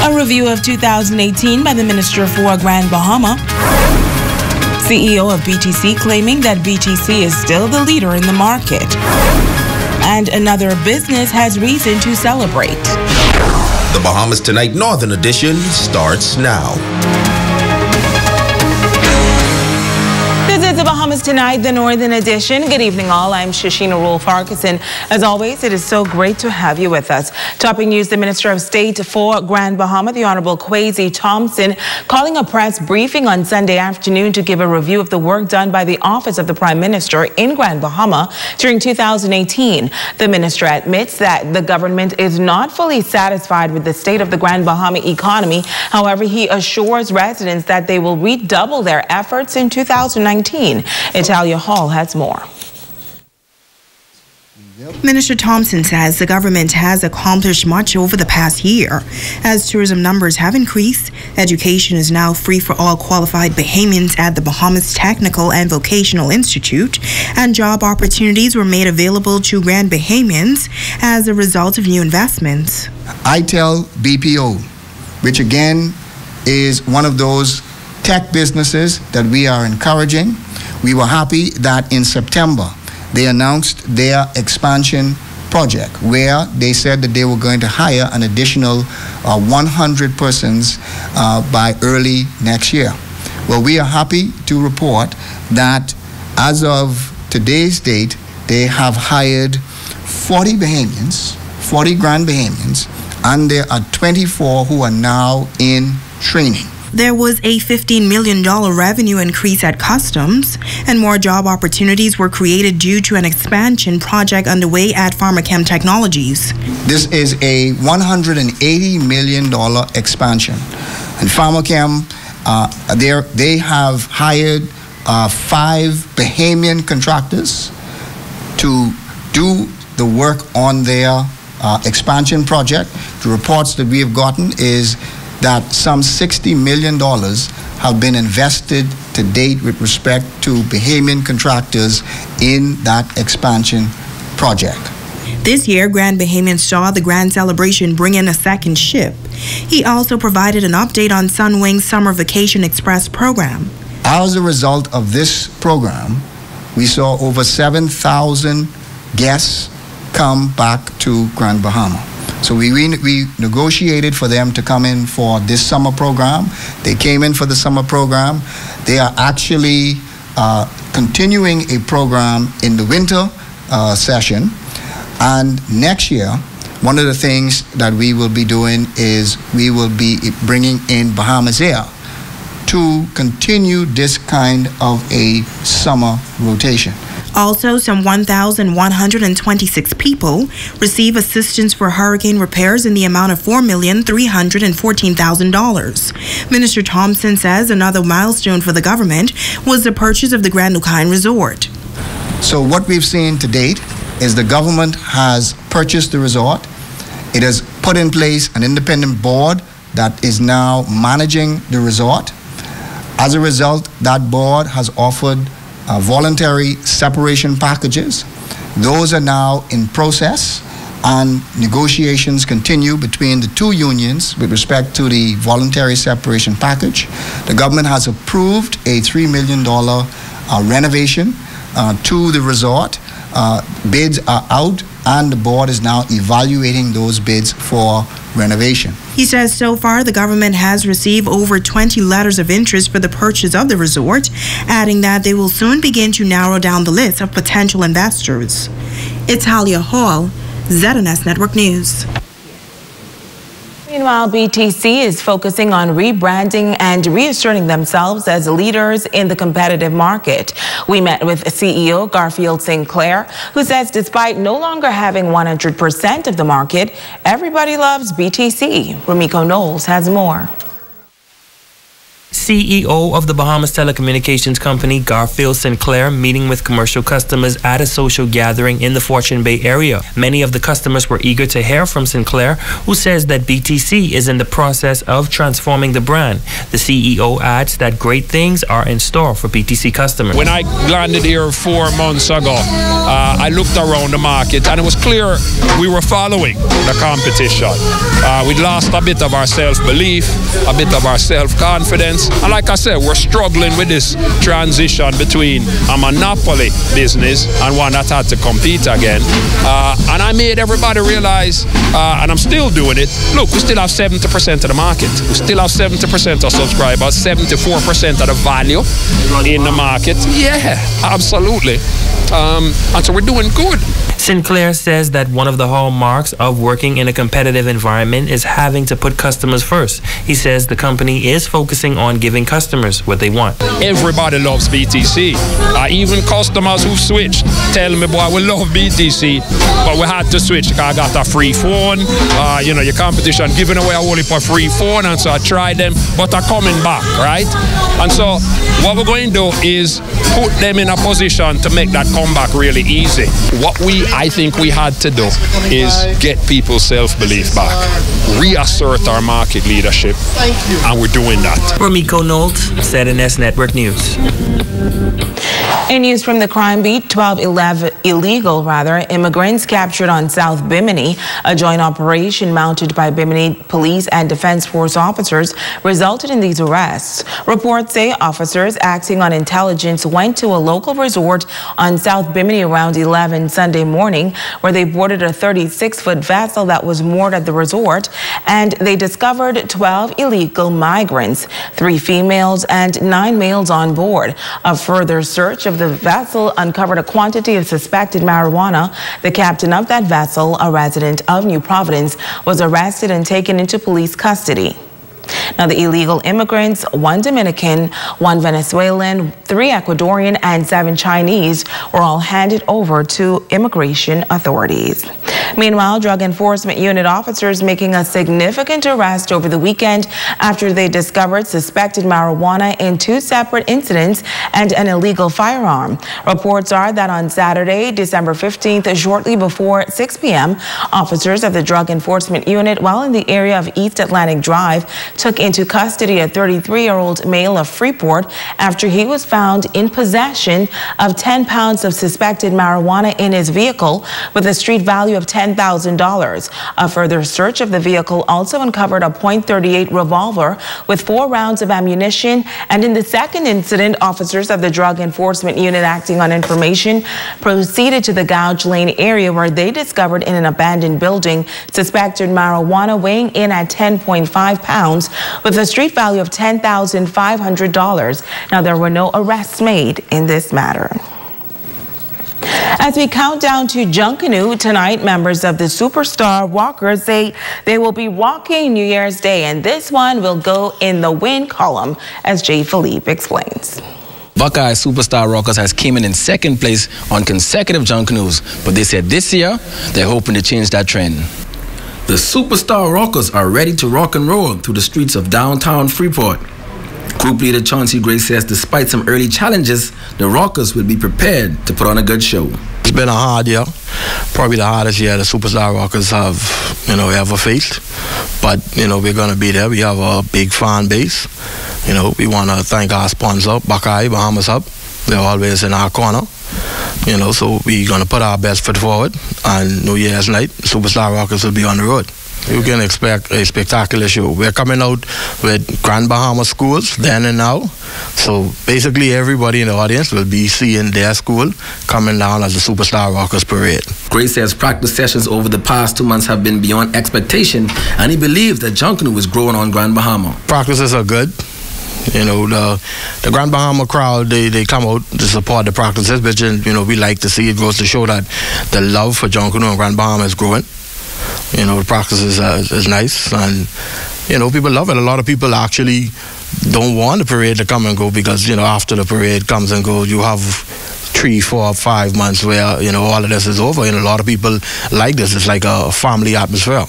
A review of 2018 by the Minister for Grand Bahama. CEO of BTC claiming that BTC is still the leader in the market. And another business has reason to celebrate. The Bahamas Tonight Northern Edition starts now. This is the Bahamas Tonight, the Northern Edition. Good evening, all. I'm Shashina Rule-Farquharson. As always, it is so great to have you with us. Topping news, the Minister of State for Grand Bahama, the Honorable Kwesi Thompson, calling a press briefing on Sunday afternoon to give a review of the work done by the Office of the Prime Minister in Grand Bahama during 2018. The minister admits that the government is not fully satisfied with the state of the Grand Bahama economy. However, he assures residents that they will redouble their efforts in 2019. Italia Hall has more. Minister Thompson says the government has accomplished much over the past year. As tourism numbers have increased, education is now free for all qualified Bahamians at the Bahamas Technical and Vocational Institute, and job opportunities were made available to Grand Bahamians as a result of new investments. ITEL BPO, which again is one of those tech businesses that we are encouraging. We were happy that in September they announced their expansion project where they said that they were going to hire an additional 100 persons by early next year. Well, we are happy to report that as of today's date, they have hired 40 Bahamians, 40 Grand Bahamians, and there are 24 who are now in training. There was a $15 million revenue increase at Customs, and more job opportunities were created due to an expansion project underway at Pharmachem Technologies. This is a $180 million expansion. And Pharmachem, they have hired 5 Bahamian contractors to do the work on their expansion project. The reports that we have gotten is that some $60 million have been invested to date with respect to Bahamian contractors in that expansion project. This year, Grand Bahamians saw the Grand Celebration bring in a second ship. He also provided an update on Sunwing's Summer Vacation Express program. As a result of this program, we saw over 7,000 guests come back to Grand Bahama. So we negotiated for them to come in for this summer program. They came in for the summer program. They are actually continuing a program in the winter session. And next year, one of the things that we will be doing is we will be bringing in Bahamas Air to continue this kind of a summer rotation. Also, some 1,126 people receive assistance for hurricane repairs in the amount of $4,314,000. Minister Thompson says another milestone for the government was the purchase of the Grand Lucaine Resort. So what we've seen to date is the government has purchased the resort. It has put in place an independent board that is now managing the resort. As a result, that board has offered voluntary separation packages. Those are now in process, and negotiations continue between the two unions with respect to the voluntary separation package. The government has approved a $3 million renovation to the resort. Bids are out, and the board is now evaluating those bids for renovation. He says so far the government has received over 20 letters of interest for the purchase of the resort, adding that they will soon begin to narrow down the list of potential investors. Italia Hall, ZNS Network News. Meanwhile, BTC is focusing on rebranding and reasserting themselves as leaders in the competitive market. We met with CEO Garfield Sinclair, who says despite no longer having 100% of the market, everybody loves BTC. Rumiko Knowles has more. CEO of the Bahamas telecommunications company, Garfield Sinclair, meeting with commercial customers at a social gathering in the Fortune Bay area. Many of the customers were eager to hear from Sinclair, who says that BTC is in the process of transforming the brand. The CEO adds that great things are in store for BTC customers. When I landed here 4 months ago, I looked around the market and it was clear we were following the competition. We'd lost a bit of our self-belief, a bit of our self-confidence. And like I said, we're struggling with this transition between a monopoly business and one that had to compete again. And I made everybody realize, and I'm still doing it, look, we still have 70% of the market. We still have 70% of subscribers, 74% of the value in the market. Yeah, absolutely. And so we're doing good. Sinclair says that one of the hallmarks of working in a competitive environment is having to put customers first. He says the company is focusing on giving customers what they want. Everybody loves BTC. Even customers who switched tell me, boy, we love BTC, but we had to switch because I got a free phone. Your competition giving away a whole heap of free phone, and so I tried them, but are coming back, right? And so what we're going to do is put them in a position to make that comeback really easy. What I think we had to do is get people's self-belief back, reassert our market leadership, and we're doing that. Ramiko Nolt, ZNS Network News. In news from the crime beat, 12 illegal immigrants captured on South Bimini. A joint operation mounted by Bimini Police and Defense Force officers resulted in these arrests. Reports say officers acting on intelligence went to a local resort on South Bimini around 11 Sunday morning, where they boarded a 36-foot vessel that was moored at the resort, and they discovered 12 illegal migrants, 3 females and 9 males on board. A further search of the vessel uncovered a quantity of suspected marijuana. The captain of that vessel, a resident of New Providence, was arrested and taken into police custody. Now, the illegal immigrants, 1 Dominican, 1 Venezuelan, 3 Ecuadorian, and 7 Chinese, were all handed over to immigration authorities. Meanwhile, Drug Enforcement Unit officers making a significant arrest over the weekend after they discovered suspected marijuana in 2 separate incidents and an illegal firearm. Reports are that on Saturday, December 15th, shortly before 6 p.m., officers of the Drug Enforcement Unit, while in the area of East Atlantic Drive, took into custody a 33-year-old male of Freeport after he was found in possession of 10 pounds of suspected marijuana in his vehicle with a street value of $10,000. A further search of the vehicle also uncovered a .38 revolver with 4 rounds of ammunition. And in the second incident, officers of the Drug Enforcement Unit acting on information proceeded to the Gouge Lane area, where they discovered in an abandoned building suspected marijuana weighing in at 10.5 pounds with a street value of $10,500. Now, there were no arrests made in this matter. As we count down to Junkanoo tonight, members of the Superstar Rockers say they will be rocking New Year's Day, and this one will go in the win column, as Jay Philippe explains. Buckeye Superstar Rockers has came in second place on consecutive Junkanoos, but they said this year they're hoping to change that trend. The Superstar Rockers are ready to rock and roll through the streets of downtown Freeport. Group leader Chauncey Gray says despite some early challenges, the Rockers will be prepared to put on a good show. It's been a hard year, probably the hardest year the Superstar Rockers have, ever faced. But, we're going to be there. We have a big fan base. We want to thank our sponsor, Buckeye, Bahamas Hub. They're always in our corner. So we're going to put our best foot forward. And New Year's night, Superstar Rockers will be on the road. You can expect a spectacular show. We're coming out with Grand Bahamas schools then and now. So basically everybody in the audience will be seeing their school coming down as the Superstar Rockers parade. Gray says practice sessions over the past 2 months have been beyond expectation, and he believes that Junkanoo is growing on Grand Bahama. Practices are good. The Grand Bahama crowd, they come out to support the practices, which, we like to see. It goes to show that the love for Junkanoo and Grand Bahama is growing. The practice is nice, and, people love it. A lot of people actually don't want the parade to come and go because, after the parade comes and goes, you have 3, 4, 5 months where, all of this is over. And a lot of people like this. It's like a family atmosphere.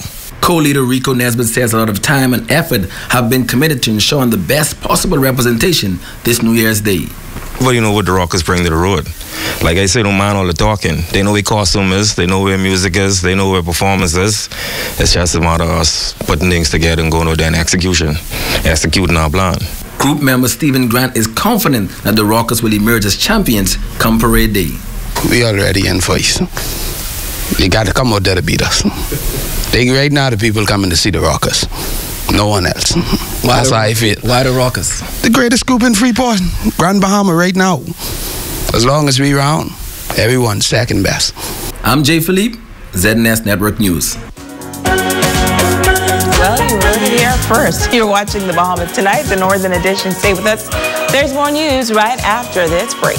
Co-leader Rico Nesbitt says a lot of time and effort have been committed to ensuring the best possible representation this New Year's Day. But you know what the Rockers bring to the road. Like I say, don't mind all the talking. They know where costume is, they know where music is, they know where performance is. It's just a matter of us putting things together and going out there and executing our plan. Group member Stephen Grant is confident that the Rockers will emerge as champions come parade day. We already in first. They got to come out there to beat us. Right now the people coming to see the Rockers. No one else. That's how I feel. Why the Rockers? The greatest group in Freeport, Grand Bahamas right now. As long as we round, everyone's second best. I'm Jay Philippe, ZNS Network News. Well, you heard it here first. You're watching the Bahamas Tonight, the Northern Edition. Stay with us. There's more news right after this break.